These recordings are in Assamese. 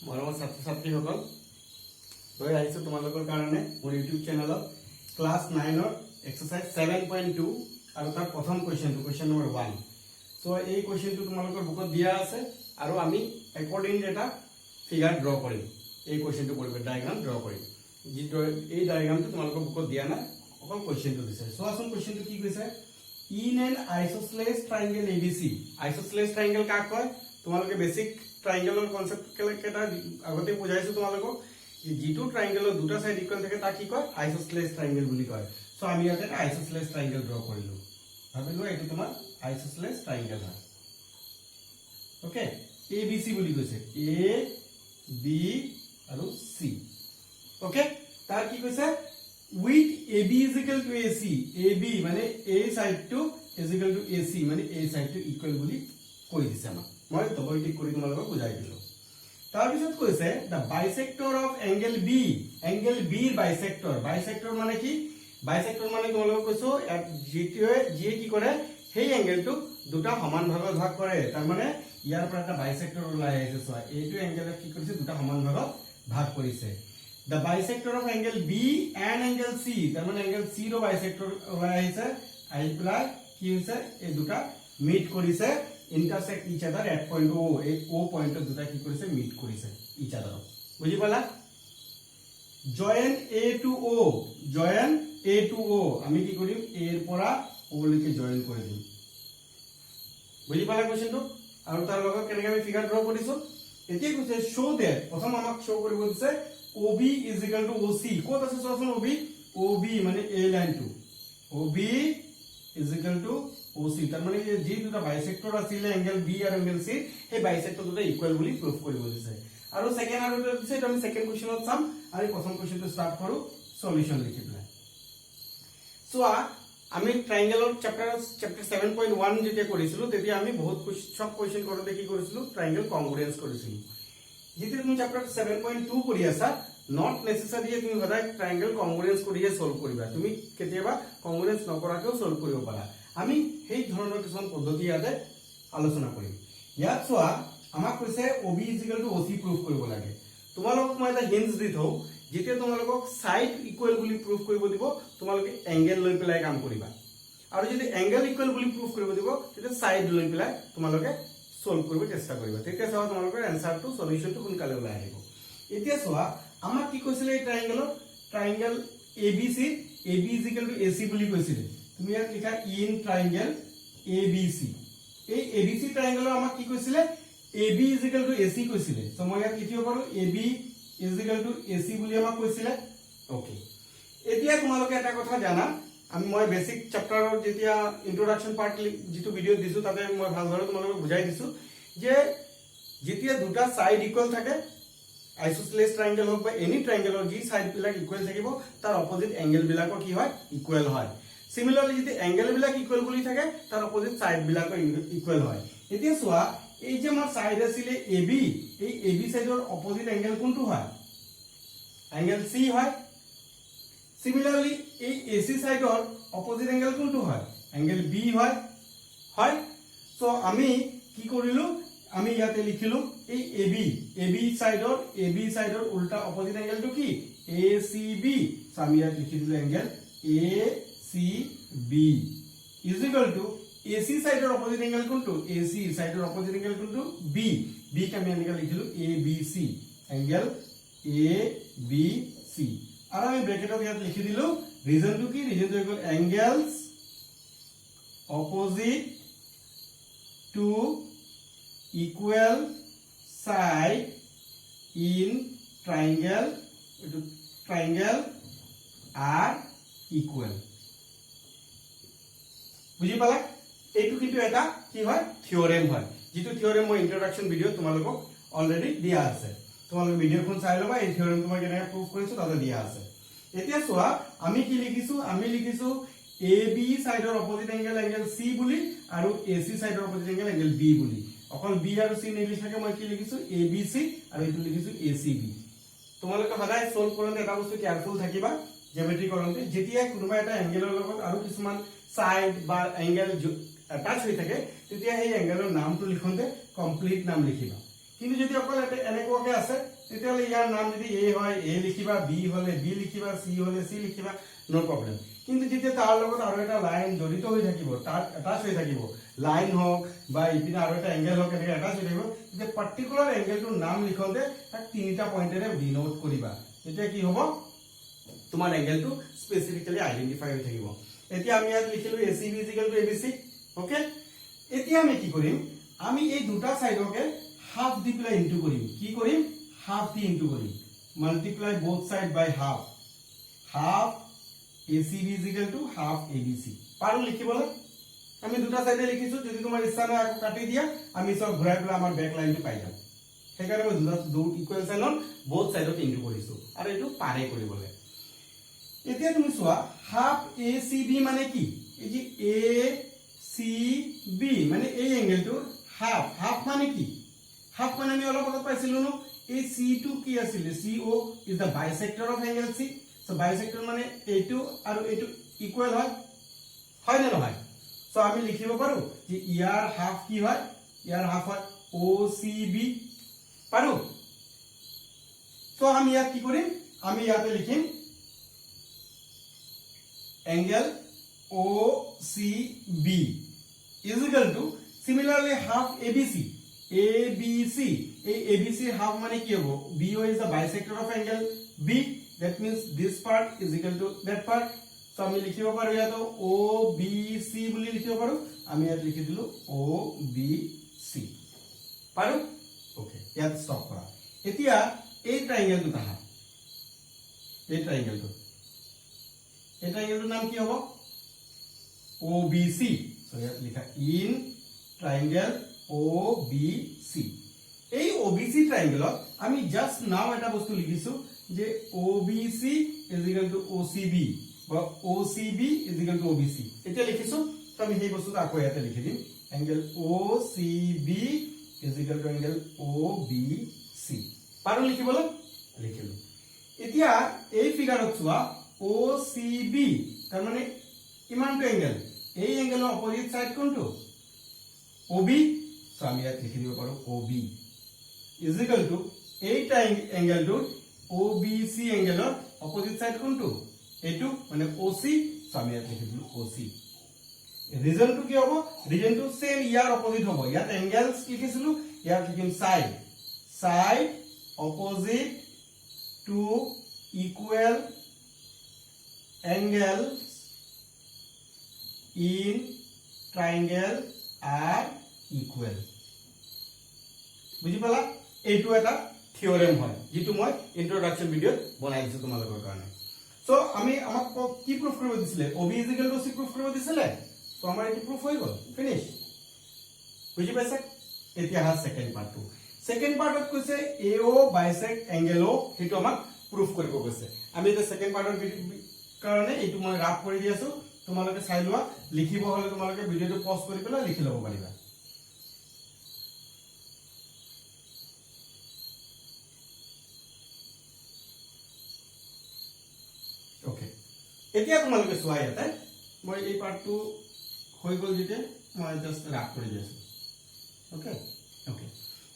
মৰমৰ ছাত্ৰ ছাত্ৰীসকল লৈ আহিছো তোমালোকৰ কাৰণে মোৰ ইউটিউব চেনেলত ক্লাছ 9 ৰ এক্সাৰসাইজ 7.2 আৰু তাৰ প্ৰথম কোৱেশ্চনটো কোৱেশ্চন নম্বৰ 1 সো এই কোৱেশ্চনটো তোমালোকৰ বুকত দিয়া আছে আৰু আমি একৰ্ডিং এটা ফিগাৰ ড্ৰ কৰিম এই কোৱেশ্চনটো কৰিব ডায়াগ্ৰাম ড্ৰ কৰিম যিটো এই ডায়াগ্ৰামটো তোমালোকৰ বুকত দিয়া নাই অকল কোৱেশ্চনটো দিছে সো আসুন কোৱেশ্চনটো কি কৈছে in an isosceles triangle ABC isosceles triangle কাক কয় তোমালোকে বেসিক ট্ৰায়াঙ্গেলৰ কনসেপ্ট কেটা আগতে বুজাইছো তোমালোকক যে যেটো ট্ৰায়াঙ্গেলৰ দুটা সাইড ইকুয়াল থাকে তা কি কয় আইসোসেলেস ট্ৰায়াঙ্গেল বুলি কয় সো আমি ইয়াতে এটা আইসোসেলেস ট্ৰায়াঙ্গেল ড্ৰ কৰিলো ভাবিলো এটো তোমাৰ আইসোসেলেস ট্ৰায়াঙ্গেল হয় ওকে ABC বুলি কৈছে A B আৰু C ওকে তাৰ কি কৈছে with AB is equal to AC AB মানে A side to is equal to AC মানে A side to equal বুলি কৈ দিছে আমাক মই ডবল টিক কৰি তোমালোকক বুজাই দিলো তাৰ পিছত কৈছে the bisector of angle B angle B ৰ bisector মানে কি bisector মানে তোমালোকক কৈছো যেটোৱে যে কি কৰে সেই এংগেলটো দুটা সমান ভাগত ভাগ কৰে তাৰ মানে ইয়াৰ পৰা এটা bisector ওলাই আহিছে চোৱা এইটো এংগেল কি কৰিছে দুটা সমান ভাগত ভাগ কৰিছে the bisector of angle B and angle C তাৰ মানে angle C ৰ bisector ওলাই আহিছে আই প্লাস কি হৈছে এই দুটা মিট কৰিছে intersect each other at point O এই O পয়েন্ট দুটা কি কৰিছে মিট কৰিছে each other বুজি পালা join A to O আমি কি কৰিম A এৰ পৰা O লৈকে জয়েন কৰি দিম বুজি পালা কোৱেশ্চনটো আৰু তাৰ লগত কেনেকৈ আমি ফিগাৰ ড্ৰ কৰিছো এতিয়া কৈছে show that প্ৰথম আমাক show কৰিব দিছে OB is equal to OC কত আছে চোৱাচোন OB মানে A line to OB is equal to OC তাৰ মানে যে দুটা বাইসেক্টৰ আছিল এংগল B আৰু এংগল C সেই বাইসেক্টৰ দুটা ইকুয়াল বুলি প্ৰুফ কৰিব দিছে আৰু সেকেন্ড আৰু এটা দিছে এটা আমি সেকেন্ড কোৱেশ্চনত চাম আৰু প্ৰথম কোৱেশ্চনটো স্টাৰ্ট কৰো সলিউশন লিখি পেলাই সো আমি ট্ৰায়াঙ্গেলৰ চ্যাপ্টাৰ 7.1 যেতিয়া কৰিছিলো তেতিয়া আমি বহুত সব কোৱেশ্চন কৰোতে কি কৰিছিলো ট্ৰায়াঙ্গেল কংগ্ৰুয়েন্স কৰিছিলো যেতিয়া তুমি চ্যাপ্টাৰ 7.2 কৰি আছা not necessary তুমি সদায় ট্ৰায়াঙ্গেল কংগ্ৰুয়েন্স কৰিয়ে সলভ কৰিবা তুমি কেতিয়াবা কংগ্ৰুয়েন্স নকৰাকেও সলভ কৰিব পাৰা আমি সেই ধৰণৰ কিছুমান পদ্ধতি ইয়াতে আলোচনা কৰিম ইয়াত চোৱা আমাক কৈছে OB = OC প্ৰুফ কৰিব লাগে তোমালোকক মই এটা হিন্টস দি থও যেতিয়া তোমালোকক সাইড ইকুয়াল বুলি প্ৰুফ কৰিব দিব তোমালোকে এংগেল লৈ পেলাই কাম কৰিবা আৰু যদি এংগেল ইকুয়াল বুলি প্ৰুফ কৰিব দিব তেতিয়া সাইড লৈ পেলাই তোমালোকে সলভ কৰিব চেষ্টা কৰিবা তেতিয়া চাও তোমালোকৰ আনসাৰটো সলিউশনটো সোনকালে ওলাই আহিব এতিয়া চোৱা আমাক কি কৈছিলে এই ট্রায়াঙ্গেল ABC AB = AC বুলি কৈছিলে তুমি ইয়াত লিখা ইন ট্রায়াঙ্গেল ABC এই ABC ট্ৰায়াঙ্গেলৰ আমাক কি কৈছিলে AB = AC কৈছিলে সো মই ইয়াত লিখিব পাৰো AB = AC বুলি আমাক কৈছিলে ওকে এতিয়া তোমালোকে এটা কথা জানা মই বেসিক চ্যাপ্টাৰৰ যেতিয়া ইন্ট্ৰোডাকশন পাৰ্ট যেটো ভিডিও দিছো তাতে মই ভালদৰে তোমালোকক বুজাই দিছো যে যেতিয়া দুটা সাইড ইকুয়াল থাকে আইসোসেলেস ট্রায়াঙ্গেল হোক বা এনি ট্ৰায়াঙ্গেলৰ যি সাইড বিলাক ইকুয়াল থাকিব তাৰ অপোজিট এংগেল বিলাকৰ কি হয় ইকুয়াল হয় সিমিলাৰলি যদি এংগেল বিলাক ইকুয়াল বুলি থাকে তাৰ অপোজিট সাইড বিলাকৰ ইকুয়াল হয় এতিয়া চোৱা এই যে আমাৰ সাইড আছিল AB এই AB সাইডৰ অপোজিট এংগেল কোনটো হয় এংগেল C হয় সিমিলাৰলি এই AC সাইডৰ অপোজিট এংগেল কোনটো হয় এংগেল B হয় হয় সো আমি কি কৰিলো আমি ইয়াতে লিখিলো এই AB সাইডৰ উল্টা অপোজিট এংগেলটো কি ACB সো আমি ইয়াত লিখি দিলো angle ACB is equal to AC সাইডৰ অপোজিট এংগেল কোনটো AC সাইডৰ অপোজিট এংগেল কোনটো B কে আমি এনেকৈ লিখিলো ABC এংগেল ABC আৰু আমি ব্ৰেকেটত ইয়াত লিখি দিলো ৰিজনটো কি ৰিজনটো equal angles opposite to equal side in triangle are equal বুজি পালা এইটো কিন্তু এটা কি হয় থিওৰেম হয় যেটো থিওৰেম মই ইন্ট্ৰোডাকশন ভিডিও তোমালোকক অলৰেডি দিয়া আছে তোমালোক ভিডিওখন চাই লবা এই থিওৰেমটো মই কেনেকৈ প্ৰুফ কৰিছো তাতে দিয়া আছে এতিয়া চোৱা আমি কি লিখিছো আমি লিখিছো AB সাইডৰ অপোজিট এংগেল C বুলি আৰু AC সাইডৰ অপোজিট এংগেল B বুলি অকল B আৰু C নিলিখাকে মই কি লিখিছো ABC আৰু এটো লিখিছো ACB তোমালোকে সদায় সলভ কৰোতে এটা বস্তু কেয়াৰফুল থাকিবা জিওমেট্ৰি কৰোতে যেতিয়া কোনোবা এটা এংগেলৰ লগত আৰু কিছুমান সাইড বা এংগেল অ্যাটাচ হৈ থাকে তেতিয়া এই এংগেলৰ নামটো লিখোতে কমপ্লিট নাম লিখিবা কিন্তু যদি অকল এটা এনেকুৱাকে আছে তেতিয়াহ'লে ইয়াৰ নাম যদি এ হয় এ লিখিবা, বি হলে বি লিখিবা, সি হলে সি লিখিবা, নো প্ৰব্লেম। কিন্তু যেতিয়া তাৰ লগত আৰু এটা লাইন জড়িত হৈ থাকিব, তাত এটাচ হৈ থাকিব, লাইন হওক বা ইপিনে আৰু এটা এংগেল হওক, এনেকৈ এটাচ হৈ থাকিব, তেতিয়া পাৰ্টিকুলাৰ এংগেলটোৰ নাম লিখোঁতে তাক তিনিটা পইণ্টেৰে ডিনোট কৰিবা। তেতিয়া কি হ'ব, তোমাৰ এংগেলটো স্পেচিফিকেলি আইডেন্টিফাই হৈ থাকিব। এতিয়া আমি ইয়াত লিখিলো ACB equal two ABC, okay. এতিয়া আমি কি কৰিম, আমি এই দুটা সাইডকে হাফ দি পেলাই ইনটু কৰিম। কি কৰিম, হাফ দি ইনটু কৰিম, multiply both side by half, half ACB equal to half ABC। পাৰো লিখিবলৈ? আমি দুটা সাইডে লিখিছো, যদি তোমাৰ ইচ্ছা নাই আকৌ কাটি দিয়া, আমি সব ঘূৰাই পেলাই আমাৰ বেক লাইনটো পাই যাম। সেইকাৰণে মই দুটা ইকুৱেশ্যনত বোথ সাইডত ইনটু কৰিছো, আৰু এইটো পাৰে কৰিবলৈ। এতিয়া তুমি চোৱা, হাফ ACB মানে কি, এই যে ACB মানে এই এংগেলটো হাফ, হাফ মানে কি, হাফ মানে আমি অলপ আগত পাইছিলো ন, এই C টো কি আছিল, CO is the bisector of angle C। So bisector মানে এইটো আৰু এইটো ইকুৱেল হয়, হয় নে নহয়? সো আমি লিখিব পাৰো যে ইয়াৰ হাফ কি হয়, ইয়াৰ হাফ হয় OCB, পাৰো? সো আমি ইয়াত কি কৰিম, আমি ইয়াতে লিখিম angle OCB is equal to similarly half ABC, ABC, ABC half মানে কি হ'ব, BO is the bisector of angle B, that means this part is equal to that part. so আমি লিখিব পাৰো ইয়াত OBC বুলি লিখিব পাৰো, আমি ইয়াত লিখি দিলো OBC, পাৰো? ওকে, ইয়াত ষ্টপ কৰা। এতিয়া এই ট্ৰায়াঙ্গেলটো তাহা, এই ট্ৰায়াঙ্গেলটো, এটা এংগেলটোৰ নাম কি হ'ব, OBC। সো ইয়াত লিখা ইন ট্ৰায়াঙ্গেল OBC। এই OBC ট্ৰায়াঙ্গেলত আমি জাস্ট নাও এটা বস্তু লিখিছো যে OBC is equal to OCB বা OCB is equal to OBC। এতিয়া লিখিছো, তো আমি সেই বস্তুটো আকৌ ইয়াতে লিখি দিম, angle OCB is equal to angle OBC। পাৰো লিখিবলৈ? লিখিলো। এতিয়া এই ফিগাৰত চোৱা, OCB তাৰ মানে ইমানটো এংগেল, এই এংগেলৰ অপোজিট সাইড কোনটো, OB। সো আমি ইয়াত লিখি দিব পাৰো OB ইজ ইকুৱেল টু এইটা এংগেলটো OBC এংগেলৰ অপোজিট সাইড কোনটো, এইটো মানে OC। সো আমি ইয়াত লিখি দিলো OC। ৰিজনটো কি হ'ব, ৰিজনটো সেম ইয়াৰ অপোজিট হ'ব, ইয়াত এংগেলস লিখিছিলো, ইয়াত লিখিম side, side opposite to equal angles in triangle are equal। বুজি পালা? এইটো এটা থিওৰেম হয়, যেটো মই ইন্ট্ৰোডাকশন ভিডিওত বনাই দিছো তোমালোকৰ কাৰণে। সো আমি আমাক কি প্ৰুফ কৰিব দিছিলে, OB is equal to OC proof কৰিব দিছিলে, সো আমাৰ এইটো প্ৰুফ হৈ গ'ল, ফিনিশ। বুজি পাইছা? এতিয়া হা সেকেন্ড পাৰ্টটো, সেকেন্ড পাৰ্টত কৈছে AO বাইসেক্ট এংগেল O, হেতু আমাক প্ৰুফ কৰিব কৈছে। আমি এটা সেকেন্ড পাৰ্টৰ কাৰণে এইটো মই ৰাফ কৰি দি আছো, তোমালোকে চাই লোৱা, লিখিব হলে তোমালোকে ভিডিওটো পজ কৰি পেলাই লিখি ল'ব পাৰিবা। ওকে, এতিয়া তোমালোকে চোৱা, ইয়াতে মই এই পাৰ্টটো হৈ গ'ল, যেতিয়া মই জাস্ট ৰাফ কৰি দি আছো। ওকে ওকে,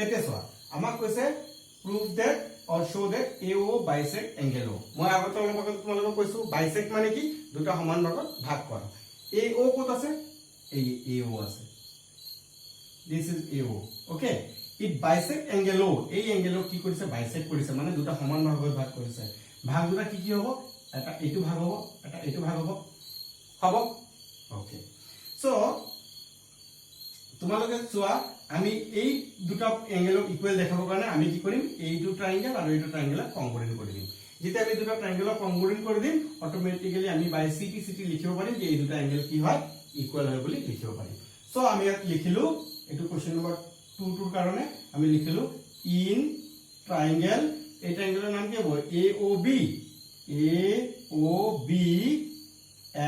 এতিয়া চোৱা, আমাক কৈছে prove that or show that AO bisect angle O। মই আগতে অলপ আগত তোমালোকক কৈছো bisect মানে কি, দুটা সমান ভাগত ভাগ কৰা। AO কত আছে, এই AO আছে, this is AO, okay. it bisect angle O, এই এংগেল কি কৰিছে, bisect কৰিছে, মানে দুটা সমান ভাগত ভাগ কৰিছে। ভাগ দুটা কি কি হ'ব, এটা এইটো ভাগ হ'ব, এটা এইটো ভাগ হ'ব, হ'ব? ওকে, সো তোমালোকে চোৱা, আমি এই দুটা এংগেলক ইকুৱেল দেখাবৰ কাৰণে আমি কি কৰিম, এইটো ট্ৰায়াঙ্গেল আৰু এইটো ট্ৰায়াঙ্গেলক কংগ্ৰুয়েন্ট কৰি দিম। যেতিয়া আমি দুটা ট্ৰায়াঙ্গেলক কংগ্ৰুয়েন্ট কৰি দিম, অটোমেটিক্যালি আমি বাই CT লিখিব পাৰিম যে এই দুটা এংগেল কি হয়, ইকুৱেল হয় বুলি লিখিব পাৰিম। সো আমি ইয়াত লিখিলো, এইটো কোৱেশ্চন নম্বৰ 2 টোৰ কাৰণে আমি লিখিলো ইন ট্ৰায়াঙ্গেল, এই ট্ৰায়াঙ্গেলৰ নাম কি হ'ব, AOB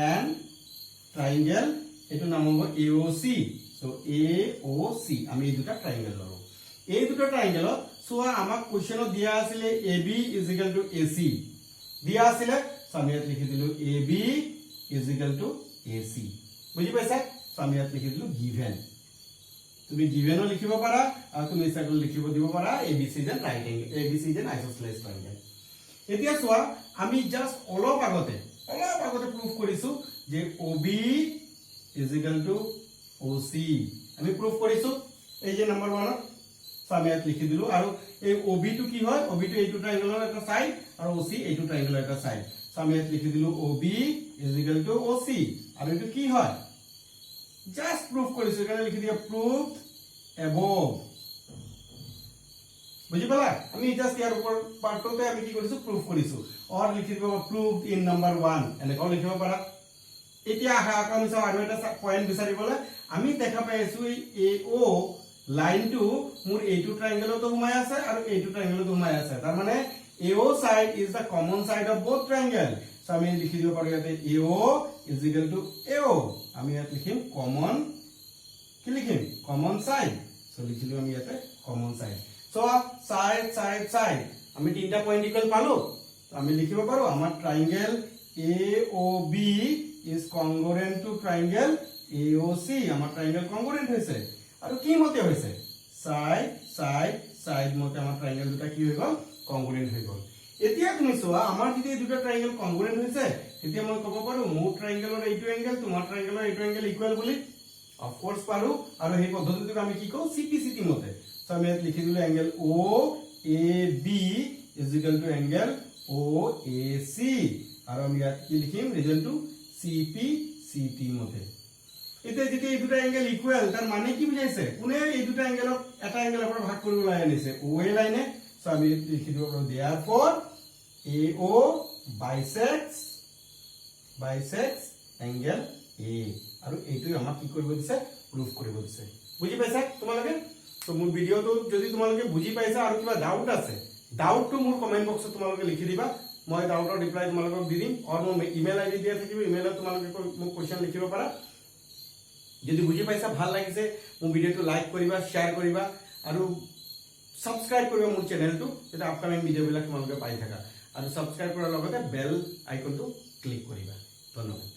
এণ্ড ট্ৰায়াঙ্গেল, এইটো নাম হ'ব AOC। সো AOC, আমি এই দুটা ট্ৰায়াঙ্গেল ললো। এই দুটা ট্ৰায়াঙ্গেলত চোৱা, আমাক কোৱেশ্চনত দিয়া আছিলে AB is equal to AC, দিয়া আছিলে, সো আমি ইয়াত লিখি দিলো AB is equal to AC। বুজি পাইছা? সো আমি ইয়াত লিখি দিলো গিভেন। তুমি গিভেনো লিখিব পাৰা আৰু তুমি ইচ্ছা কৰিলে লিখিব দিব পাৰা ABC is an right angle, ABC is an isosceles triangle. এতিয়া চোৱা আমি জাস্ট অলপ আগতে প্ৰুফ কৰিছো যে OB is equal to OC আমি প্ৰুফ কৰিছো এই যে নম্বৰ 1 আমি ইয়াত লিখি দিলো আৰু এই OB টো কি হয় OB টো এইটো ট্ৰায়াঙ্গলৰ এটা সাইড আৰু OC এইটো ট্ৰায়াঙ্গলৰ এটা সাইড আমি ইয়াত লিখি দিলো OB is equal to OC আৰু এইটো কি হয় জাস্ট প্ৰুফ কৰিছো এখানে লিখি দিয়া প্ৰুফড above বুজি পালা আমি জাস্ট ইয়াৰ ওপৰ পাৰ্টতে আমি কি কৰিছো প্ৰুফ কৰিছো অৰ লিখি দিব প্ৰুফড ইন নম্বৰ 1 এনেকৈ লিখিব পাৰা এতিয়া আহা আমি চাও আৰু এটা পয়েন্ট বিচাৰিবলে আমি দেখা পাইছো এই AO লাইনটো মোৰ এইটো ট্ৰায়াঙ্গলতো সোমাই আছে আৰু এইটো ট্ৰায়াঙ্গলতো সোমাই আছে তাৰ মানে AO side is the common side of both triangle so আমি লিখি দিব পাৰো ইয়াতে AO is equal to AO আমি ইয়াত লিখিম common কি লিখিম common side so লিখিলো আমি ইয়াতে common side so side আমি তিনটা পয়েন্ট ইকুয়াল পালো আমি লিখিব পাৰো আমাৰ ট্ৰায়াঙ্গল AOB is congruent to triangle AOC আমাৰ ট্ৰায়াঙ্গল congruent হৈছে আৰু কি মতে হৈছে সাইড মতে আমাৰ ট্ৰায়াঙ্গল দুটা কি হৈ গল congruent হৈ গল এতিয়া তুমি চোৱা আমাৰ যদি এই দুটা ট্ৰায়াঙ্গল congruent হৈছে তেতিয়া মই ক'ব পাৰো মোৰ ট্ৰায়াঙ্গলৰ এইটো এংগল তোমাৰ ট্ৰায়াঙ্গলৰ এইটো এংগল ইকুয়াল বুলি অফ কোৰ্স পাৰো আৰু এই পদ্ধতিটো আমি কি কও CPCT মতে সো আমি ইয়াত লিখি দিলো angle OAB is equal to angle OAC আৰু আমি ইয়াত কি লিখিম ৰিজন টু CPCT মতে এতিয়া যেতিয়া এই দুটা এংগল ইকুয়াল তাৰ মানে কি বুজাইছে কোনে এই দুটা এংগলক এটা এংগলৰ পৰা ভাগ কৰিব লাগে নিছে OA লাইনে সো আমি লিখি দিব পাৰো therefore AO bisects angle A আৰু এইটো আমাক কি কৰিব দিছে প্ৰুফ কৰিব দিছে বুজি পাইছা তোমালোকে তো মোৰ ভিডিওটো যদি তোমালোকে বুজি পাইছা আৰু কিবা ডাউট আছে ডাউটটো মোৰ কমেন্ট বক্সত তোমালোকে লিখি দিবা মই ডাউটৰ ৰিপ্লাই তোমালোকক দি দিম আৰু মোৰ ইমেল আইডি দিয়া থাকিব ইমেলত তোমালোকে মোক কোৱেশ্চন লিখিব পাৰা যদি বুজি পাইছা ভাল লাগিছে মোৰ ভিডিওটো লাইক কৰিবা শেয়াৰ কৰিবা আৰু সাবস্ক্ৰাইব কৰিবা মোৰ চেনেলটো এটা আপকামিং ভিডিওবিলাক তোমালোকে পাই থাকা আৰু সাবস্ক্ৰাইব কৰাৰ লগতে বেল আইকনটো ক্লিক কৰিবা ধন্যবাদ